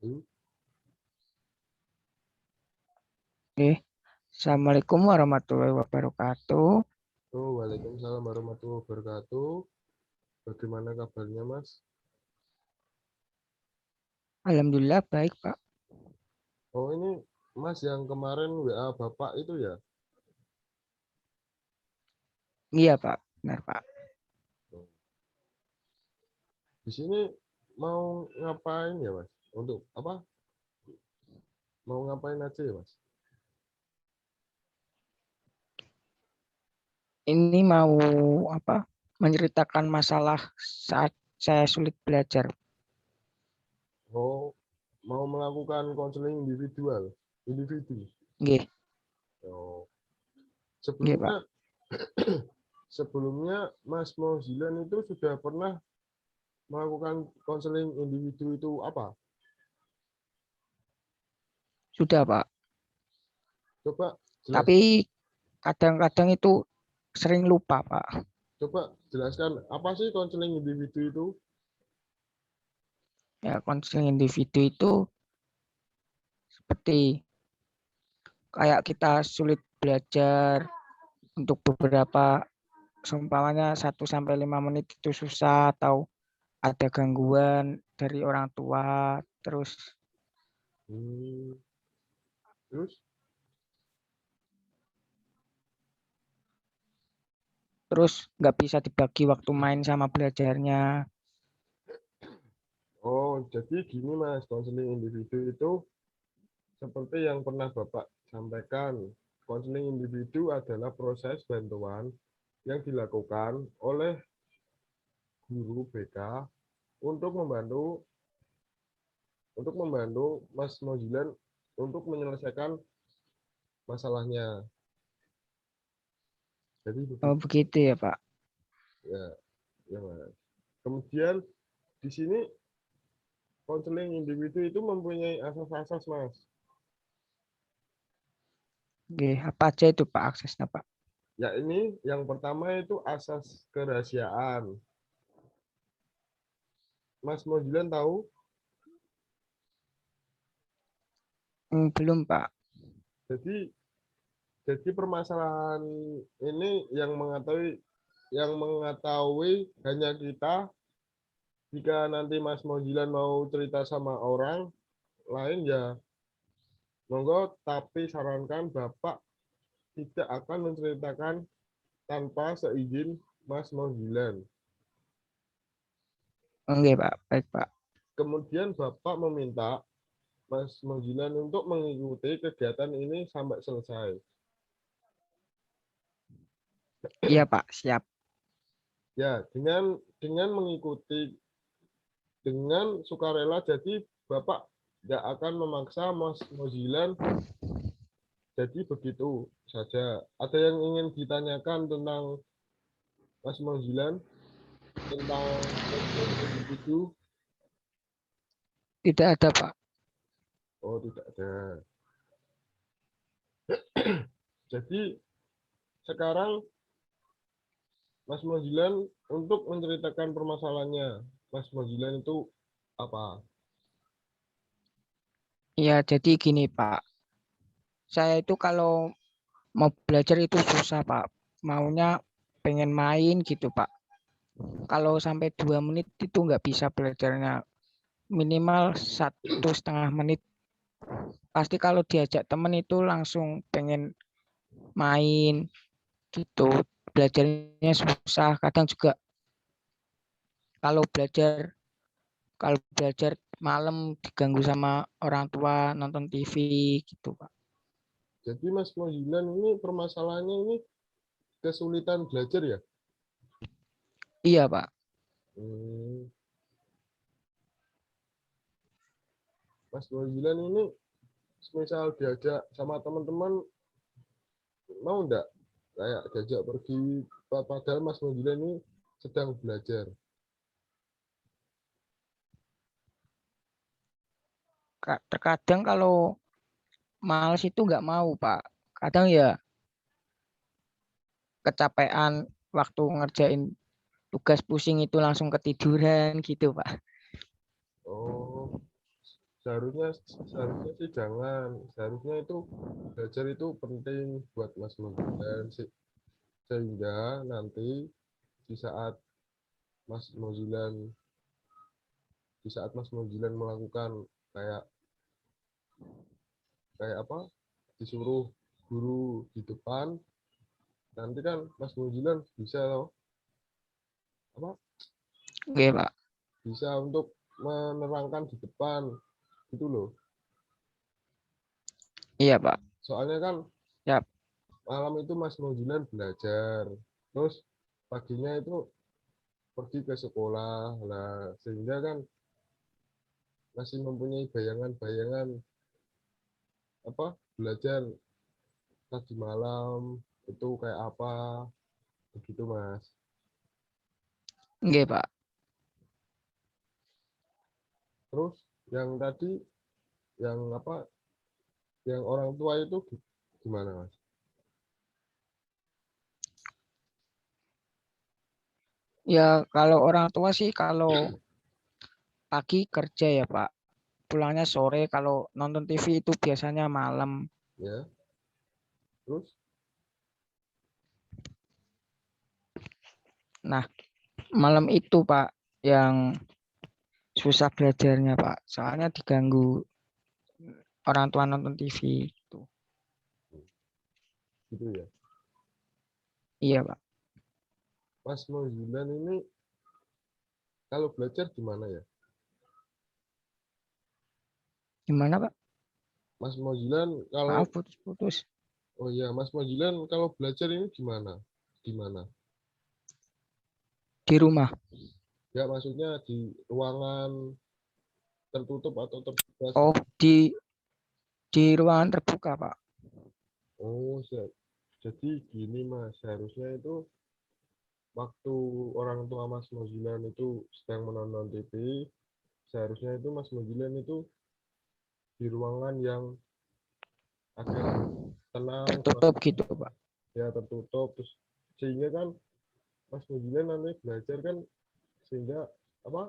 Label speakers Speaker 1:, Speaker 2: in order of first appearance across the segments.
Speaker 1: Hmm.
Speaker 2: Oke. Assalamualaikum warahmatullahi wabarakatuh.
Speaker 1: Oh, Waalaikumsalam warahmatullahi wabarakatuh. Bagaimana kabarnya, Mas?
Speaker 2: Alhamdulillah baik, Pak.
Speaker 1: Oh, ini Mas yang kemarin WA Bapak itu ya?
Speaker 2: Iya, Pak. Benar, Pak.
Speaker 1: Oh. Di sini mau ngapain ya, Mas? Untuk apa? Mau ngapain aja ya, Mas?
Speaker 2: Ini mau apa? Menceritakan masalah saat saya sulit belajar.
Speaker 1: Oh, mau melakukan konseling individual, individu.
Speaker 2: Nggih,
Speaker 1: Oh,
Speaker 2: nggih, Pak.
Speaker 1: sebelumnya sebelumnya Mas Mozilan itu sudah pernah melakukan konseling individu itu apa?
Speaker 2: Sudah, Pak.
Speaker 1: Coba jelas,
Speaker 2: Tapi kadang-kadang itu sering lupa, Pak.
Speaker 1: coba jelaskan apa sih konseling individu itu?
Speaker 2: Ya, konseling individu itu seperti kayak kita sulit belajar untuk beberapa, seumpamanya 1 sampai 5 menit itu susah, atau ada gangguan dari orang tua, terus
Speaker 1: Hmm, terus,
Speaker 2: terus nggak bisa dibagi waktu main sama belajarnya.
Speaker 1: oh jadi gini Mas, konseling individu itu seperti yang pernah Bapak sampaikan. Konseling individu adalah proses bantuan yang dilakukan oleh guru BK untuk membantu Mas Mojilan untuk menyelesaikan masalahnya. Jadi
Speaker 2: Oh
Speaker 1: begitu
Speaker 2: begitu ya Pak.
Speaker 1: ya, ya Mas. Kemudian di sini konseling individu itu mempunyai asas-asas Mas.
Speaker 2: Oke, apa aja itu Pak aksesnya Pak?
Speaker 1: Ya ini yang pertama itu asas kerahasiaan. Mas Mojilan tahu?
Speaker 2: Belum Pak.
Speaker 1: Jadi permasalahan ini yang mengetahui hanya kita. Jika nanti Mas Mojilan mau cerita sama orang lain ya monggo, tapi sarankan Bapak tidak akan menceritakan tanpa seizin Mas Mojilan.
Speaker 2: Oke Pak, baik Pak.
Speaker 1: Kemudian Bapak meminta Mas Mojilan untuk mengikuti kegiatan ini sampai selesai.
Speaker 2: Iya Pak, siap.
Speaker 1: Ya, dengan mengikuti dengan sukarela, jadi Bapak tidak akan memaksa Mas Mozilan, jadi begitu saja. Ada yang ingin ditanyakan tentang Mas Mozilan, tentang konseling individu?
Speaker 2: Tidak ada Pak.
Speaker 1: Oh, tidak ada. Jadi sekarang Mas Mozilan untuk menceritakan permasalahannya. Mas Mozilan itu apa?
Speaker 2: Iya, jadi gini Pak. Saya itu kalau mau belajar itu susah Pak. Maunya pengen main gitu Pak. Kalau sampai 2 menit itu nggak bisa belajarnya. Minimal 1,5 menit. Pasti kalau diajak temen itu langsung pengen main gitu. Belajarnya susah. Kadang juga kalau belajar kalau belajar malam diganggu sama orang tua nonton TV gitu Pak.
Speaker 1: Jadi Mas Mozilan ini permasalahannya ini kesulitan belajar ya?
Speaker 2: Iya Pak.
Speaker 1: Hmm, Mas Mozilan ini misal diajak sama teman-teman mau enggak kayak diajak pergi, padahal Mas Mozilan ini sedang belajar.
Speaker 2: Terkadang kalau males itu nggak mau Pak. Kadang ya kecapean waktu ngerjain tugas, pusing itu langsung ketiduran gitu Pak.
Speaker 1: Oh, seharusnya sih jangan. Seharusnya itu belajar itu penting buat Mas Mozilan sehingga nanti di saat Mas Mozilan melakukan kayak kayak apa disuruh guru di depan, nanti kan Mas Mozilan bisa loh apa
Speaker 2: Oke, Pak.
Speaker 1: bisa untuk menerangkan di depan gitu loh.
Speaker 2: Iya, Pak.
Speaker 1: Soalnya kan
Speaker 2: Siap.
Speaker 1: malam itu Mas Mozilan belajar, terus paginya itu pergi ke sekolah lah, sehingga kan masih mempunyai bayangan-bayangan apa belajar tadi malam itu kayak apa begitu Mas.
Speaker 2: Oke, Pak.
Speaker 1: Terus yang tadi yang apa yang orang tua itu gimana Mas?
Speaker 2: Ya, kalau orang tua sih kalau pagi kerja ya, Pak. Pulangnya sore, kalau nonton TV itu biasanya malam.
Speaker 1: Ya, terus
Speaker 2: Nah, malam itu, Pak, yang susah belajarnya, Pak. Soalnya diganggu orang tua nonton TV gitu.
Speaker 1: gitu ya.
Speaker 2: Iya, Pak.
Speaker 1: Mas Mozilan ini kalau belajar gimana ya?
Speaker 2: Gimana, Pak?
Speaker 1: Mas Mozilan kalau
Speaker 2: Maaf, putus-putus.
Speaker 1: oh ya Mas Mozilan kalau belajar ini gimana? Gimana?
Speaker 2: Di rumah.
Speaker 1: Ya maksudnya di ruangan tertutup atau terbuka
Speaker 2: Oh,
Speaker 1: sih?
Speaker 2: di ruangan terbuka, Pak.
Speaker 1: Oh, jadi gini Mas, seharusnya itu waktu orang tua Mas Mozilan itu sedang menonton TV, seharusnya itu Mas Mozilan itu di ruangan yang agak tenang,
Speaker 2: Tertutup gitu, Pak.
Speaker 1: ya tertutup, terus sehingga kan Mas Mozilan nanti belajar kan sehingga apa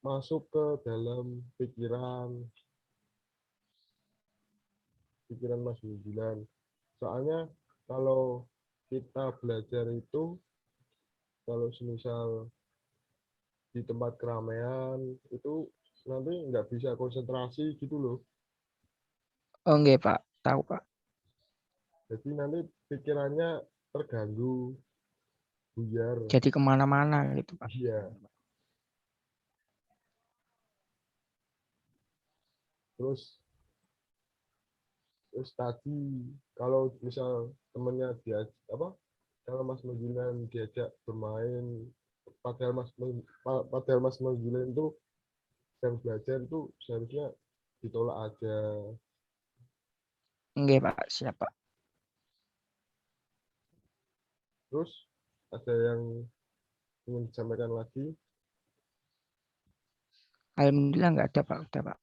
Speaker 1: masuk ke dalam pikiran Mas Mozilan. Soalnya kalau kita belajar itu kalau semisal di tempat keramaian itu nanti nggak bisa konsentrasi gitu loh.
Speaker 2: Oh, enggak, Pak. Tahu, Pak.
Speaker 1: Jadi nanti pikirannya terganggu, buyar.
Speaker 2: Jadi kemana-mana gitu, Pak.
Speaker 1: Iya. Terus terus tadi kalau misal temennya dia apa kalau Mas Mozilan diajak bermain padahal Mas Mozilan itu yang belajar itu seharusnya ditolak aja.
Speaker 2: Enggak, Pak. Siap, Pak.
Speaker 1: Terus ada yang ingin disampaikan lagi.
Speaker 2: Alhamdulillah enggak ada, Pak. Udah, Pak.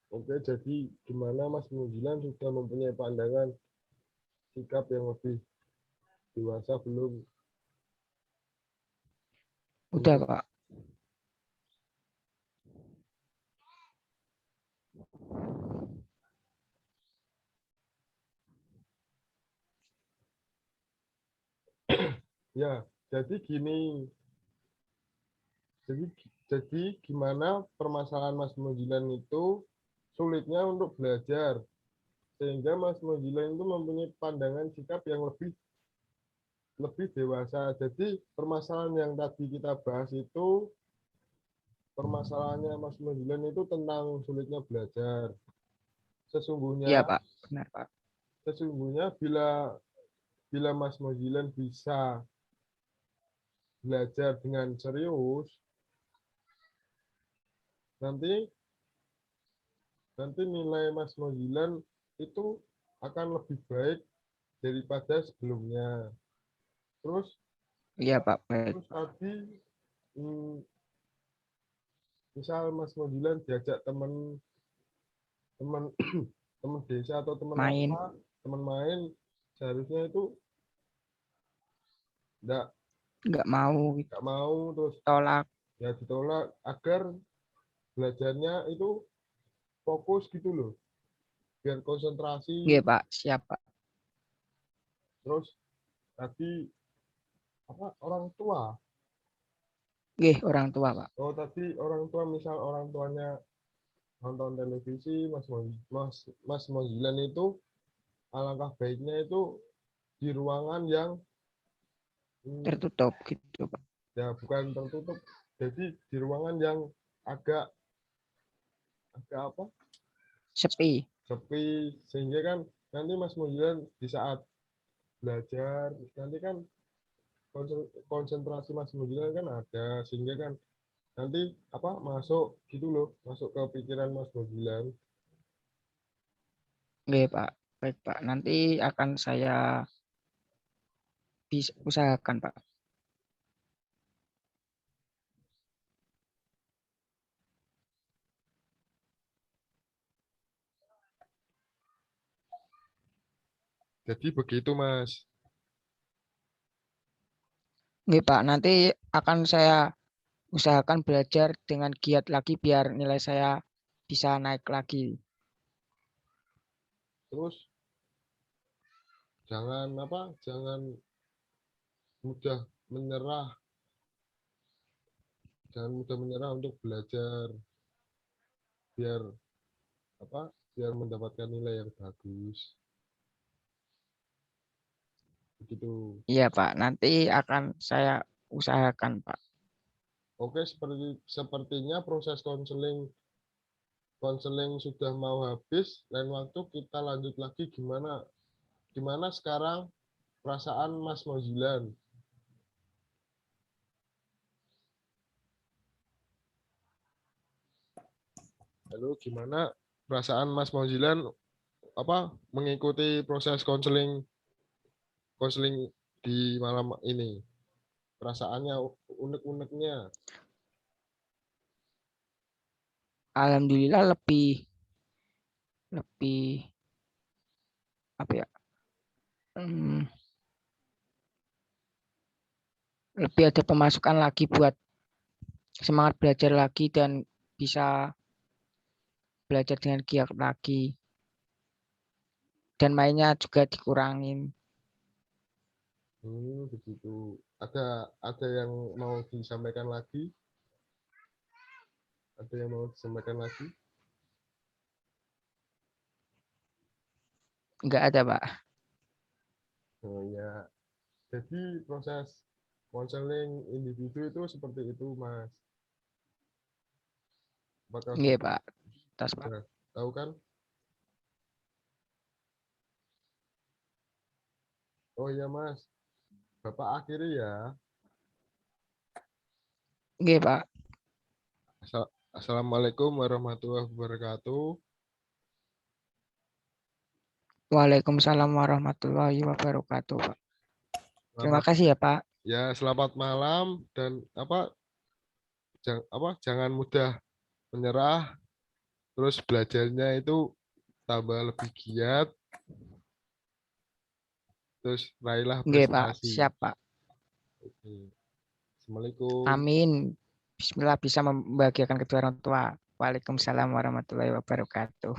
Speaker 1: Oke, jadi gimana Mas Mozilan sudah mempunyai pandangan sikap yang lebih dewasa belum
Speaker 2: Udah,
Speaker 1: untuk
Speaker 2: Pak.
Speaker 1: ya jadi gini jadi jadi gimana permasalahan Mas Mozilan itu sulitnya untuk belajar sehingga Mas Mozilan itu mempunyai pandangan sikap yang lebih lebih dewasa. Jadi permasalahan yang tadi kita bahas itu permasalahannya Mas Mozilan itu tentang sulitnya belajar.
Speaker 2: Iya,
Speaker 1: Sesungguhnya
Speaker 2: Pak. Benar, Pak.
Speaker 1: sesungguhnya bila bila Mas Mozilan bisa belajar dengan serius, nanti nanti nilai Mas Mozilan itu akan lebih baik daripada sebelumnya. Terus
Speaker 2: Iya, Pak. Baik.
Speaker 1: terus tadi hmm, misal Mas Mozilan diajak teman teman teman desa atau teman
Speaker 2: Main.
Speaker 1: apa teman main seharusnya itu enggak
Speaker 2: nggak mau gitu,
Speaker 1: nggak mau, terus
Speaker 2: tolak.
Speaker 1: ya ditolak agar belajarnya itu fokus gitu loh, biar
Speaker 2: Iya
Speaker 1: konsentrasi.
Speaker 2: Pak, siap Pak.
Speaker 1: Terus tadi apa, orang tua,
Speaker 2: Nggih, orang tua Pak.
Speaker 1: oh tadi orang tua, misal orang tuanya nonton televisi, Mas Mozilan itu alangkah baiknya itu di ruangan yang
Speaker 2: Tertutup gitu Pak.
Speaker 1: ya bukan tertutup, jadi di ruangan yang agak agak apa,
Speaker 2: Sepi.
Speaker 1: sepi, sehingga kan nanti Mas Mozilan di saat belajar nanti kan konsentrasi Mas Mozilan kan ada, sehingga kan nanti apa, masuk gitu loh, masuk ke pikiran Mas Mozilan.
Speaker 2: Nggih Pak. Baik Pak, nanti akan saya usahakan Pak.
Speaker 1: Jadi begitu Mas.
Speaker 2: Nggih Pak, nanti akan saya usahakan belajar dengan giat lagi biar nilai saya bisa naik lagi.
Speaker 1: Terus jangan apa, jangan mudah menyerah, jangan mudah menyerah untuk belajar, biar apa, biar mendapatkan nilai yang bagus begitu.
Speaker 2: Iya Pak, nanti akan saya usahakan Pak.
Speaker 1: Oke, sepertinya proses konseling konseling sudah mau habis. Lain waktu kita lanjut lagi, gimana gimana sekarang perasaan Mas Mozilan. Lalu gimana perasaan Mas Mozilan apa, mengikuti proses konseling konseling di malam ini? Perasaannya, unek-uneknya.
Speaker 2: Alhamdulillah lebih lebih apa ya? hmm, Lebih ada pemasukan lagi buat semangat belajar lagi dan bisa belajar dengan giat lagi dan mainnya juga dikurangin.
Speaker 1: Begitu. Ada yang mau disampaikan lagi? Ada yang mau disampaikan lagi?
Speaker 2: Enggak ada Pak.
Speaker 1: Oh ya, jadi proses konseling individu itu seperti itu, Mas. Apakah
Speaker 2: Iya
Speaker 1: sudah,
Speaker 2: Pak. Tas Pak.
Speaker 1: sudah tahu kan? Oh iya, Mas. Bapak akhiri ya.
Speaker 2: Iya Pak.
Speaker 1: Assalamualaikum warahmatullahi wabarakatuh.
Speaker 2: Waalaikumsalam warahmatullahi wabarakatuh Pak. Terima
Speaker 1: Selamat
Speaker 2: kasih ya Pak.
Speaker 1: ya, selamat malam, dan apa, jangan mudah menyerah, terus belajarnya itu tambah lebih giat, terus raihlah
Speaker 2: Iya Pak.
Speaker 1: prestasi.
Speaker 2: Siap Pak.
Speaker 1: Oke. Assalamualaikum.
Speaker 2: Amin. Bismillah bisa membahagiakan kedua orang tua. Waalaikumsalam warahmatullahi wabarakatuh.